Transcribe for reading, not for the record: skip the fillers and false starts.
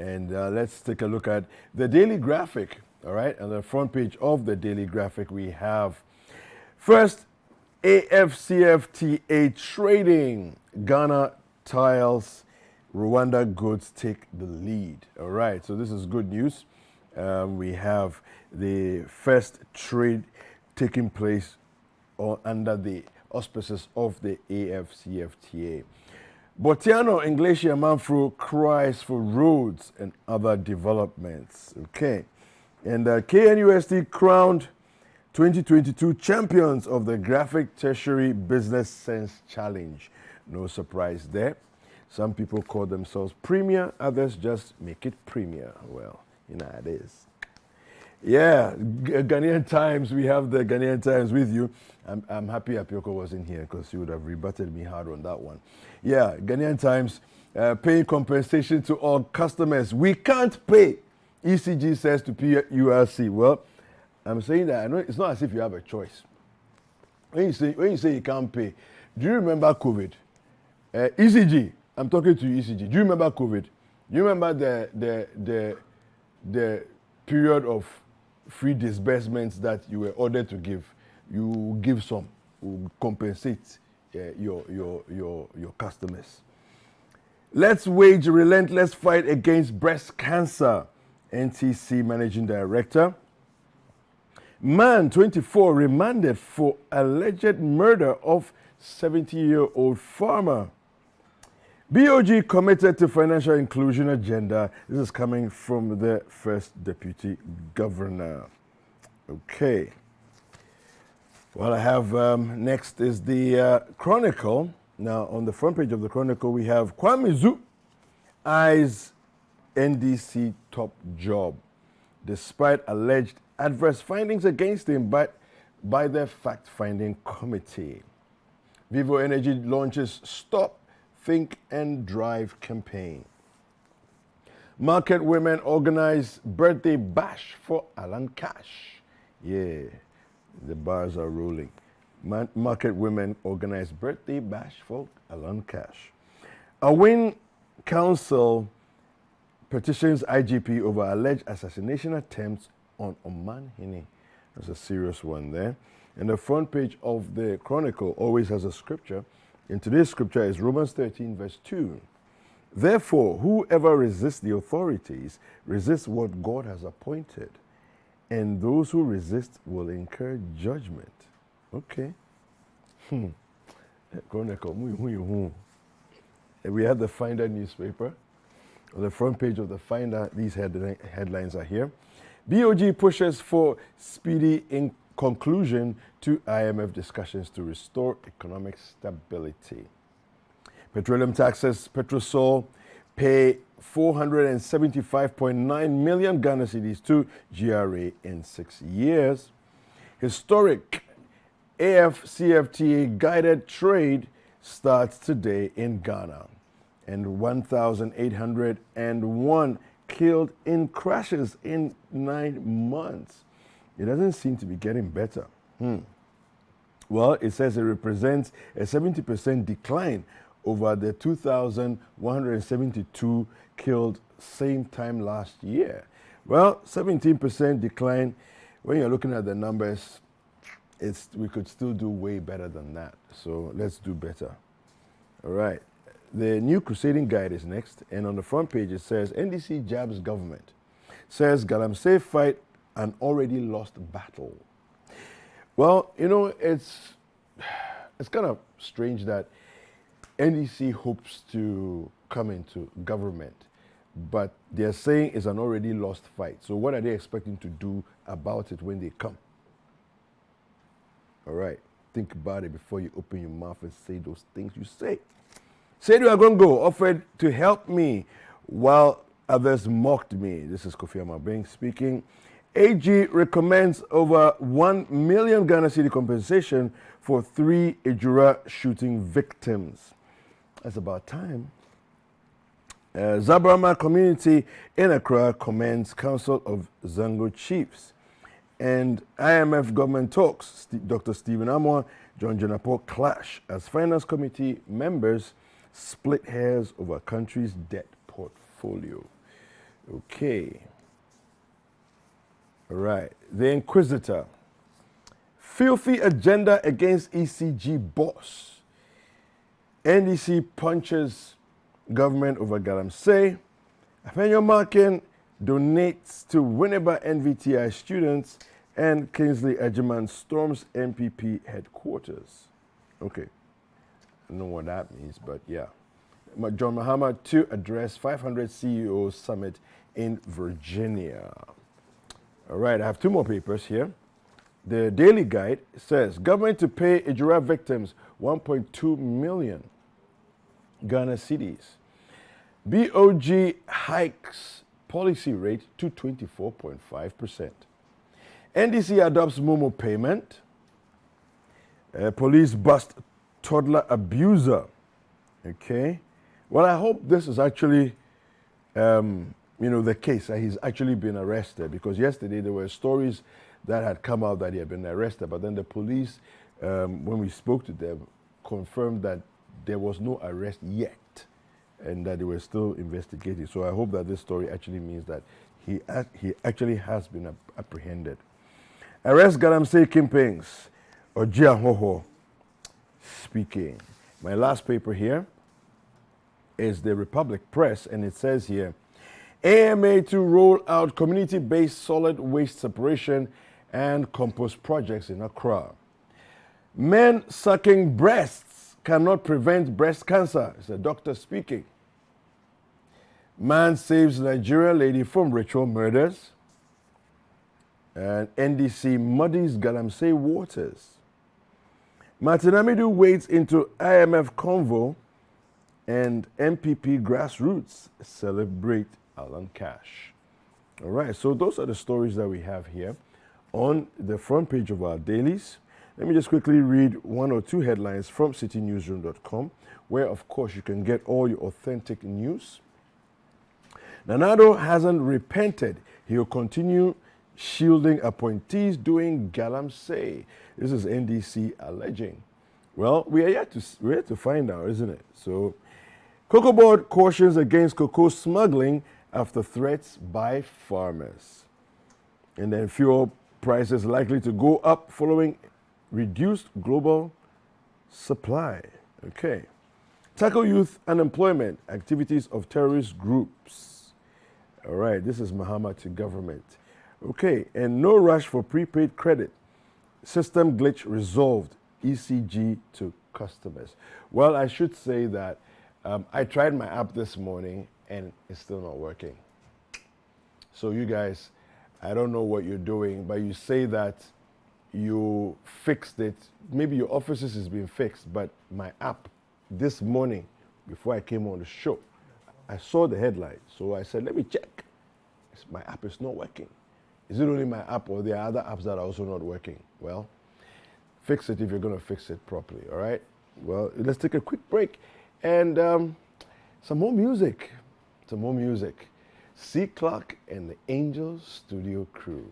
And let's take a look at the daily graphic. All right, on the front page of the daily graphic, we have first AFCFTA trading. Ghana tiles, Rwanda goods take the lead. All right, so this is good news. We have the first trade taking place under the auspices of the AFCFTA. Botiano Inglesia Manfro cries for roads and other developments. Okay. And KNUST crowned 2022 champions of the Graphic Tertiary Business Sense Challenge. No surprise there. Some people call themselves premier, others just make it premier. Well, you know how it is. Yeah, Ghanaian Times, we have the Ghanaian Times with you. I'm happy Apioko wasn't here because he would have rebutted me hard on that one. Yeah, Ghanaian Times, paying compensation to all customers. We can't pay, ECG says to PURC. Well, I'm saying that I know it's not as if you have a choice. When you say you can't pay, do you remember COVID? ECG, I'm talking to you, ECG. Do you remember COVID? Do you remember the period of free disbursements that you were ordered to give? You give some, will compensate your customers. Let's wage a relentless fight against breast cancer. NTC Managing Director. Man, 24, remanded for alleged murder of 70-year-old farmer. BOG committed to financial inclusion agenda. This is coming from the first deputy governor. Okay. What I have next is the Chronicle. Now, on the front page of the Chronicle, we have Kwame Zu eyes NDC top job, despite alleged adverse findings against him by the fact-finding committee. Vivo Energy launches Stop, Think and Drive campaign. Market women organize birthday bash for Alan Cash. Yeah, the bars are rolling. Market women organize birthday bash for Alan Cash. A Win Council petitions IGP over alleged assassination attempts on Oman Hine. That's a serious one there. And the front page of the Chronicle always has a scripture. And today's scripture is Romans 13, verse 2. Therefore, whoever resists the authorities resists what God has appointed, and those who resist will incur judgment. Okay. Chronicle. We have the Finder newspaper. On the front page of the Finder, these headlines are here. BOG pushes for speedy conclusion to IMF discussions to restore economic stability. Petroleum taxes, Petrosol pay 475.9 million Ghana cedis to GRA in 6 years. Historic AFCFTA guided trade starts today in Ghana. And 1,801 killed in crashes in 9 months. It doesn't seem to be getting better. Well, it says it represents a 70% decline over the 2,172 killed same time last year. Well, 17% decline. When you're looking at the numbers, we could still do way better than that. So let's do better. All right. The new crusading guide is next, and on the front page it says NDC jabs government. Says Galamsey fight an already lost battle. Well, you know, it's kind of strange that NDC hopes to come into government, but they're saying it's an already lost fight. So what are they expecting to do about it when they come? All right, think about it before you open your mouth and say those things you say. Seydou Agongo offered to help me while others mocked me. This is Kofi Amabeng speaking. AG recommends over 1 million Ghana cedi compensation for 3 Ejura shooting victims. That's about time. Zabrama community in Accra commends Council of Zango Chiefs. And IMF government talks. Dr. Stephen Amoah, John Jonapo clash as finance committee members split hairs over country's debt portfolio. Okay. All right. The Inquisitor. Filthy agenda against ECG boss. NDC punches government over Galamsey. Apenyo Markin donates to Winneba NVTI students, and Kingsley Ejiman storms MPP headquarters. Okay. I don't know what that means, but yeah. John Mahama to address 500 CEOs summit in Virginia. All right, I have two more papers here. The Daily Guide says government to pay Ijura victims 1.2 million Ghana cedis. BOG hikes policy rate to 24.5%. NDC adopts Momo payment. Police bust toddler abuser. Okay. Well, I hope this is actually, the case that he's actually been arrested, because yesterday there were stories that had come out that he had been arrested, but then the police, when we spoke to them, confirmed that there was no arrest yet and that they were still investigating. So I hope that this story actually means that he actually has been apprehended. Arrest Galamsey Kingpins, Ojia Hoho speaking. My last paper here is the Republic Press, and it says here, AMA to roll out community-based solid waste separation and compost projects in Accra. Men sucking breasts cannot prevent breast cancer. It's a doctor speaking. Man saves Nigerian lady from ritual murders. And NDC muddies Galamsey waters. Martin Amidu wades into IMF convo, and MPP grassroots celebrate Alan Cash. All right, so those are the stories that we have here on the front page of our dailies. Let me just quickly read one or two headlines from citynewsroom.com, where, of course, you can get all your authentic news. Nanado hasn't repented. He will continue shielding appointees doing Galamsey. This is NDC alleging. Well, we are yet to find out, isn't it? So, Cocoa Board cautions against cocoa smuggling after threats by farmers. And then fuel prices likely to go up following reduced global supply. Okay. Tackle youth unemployment, activities of terrorist groups. All right, this is Mahama to government. Okay, and no rush for prepaid credit. System glitch resolved, ECG to customers. Well, I should say that I tried my app this morning and it's still not working. So you guys, I don't know what you're doing, but you say that you fixed it. Maybe your offices has been fixed, but my app this morning, before I came on the show, I saw the headline. So I said, let me check. My app is not working. Is it only my app or there are other apps that are also not working? Well, fix it if you're going to fix it properly, all right? Well, let's take a quick break and some more music. Some more music. C. Clark and the Angel Studio Crew.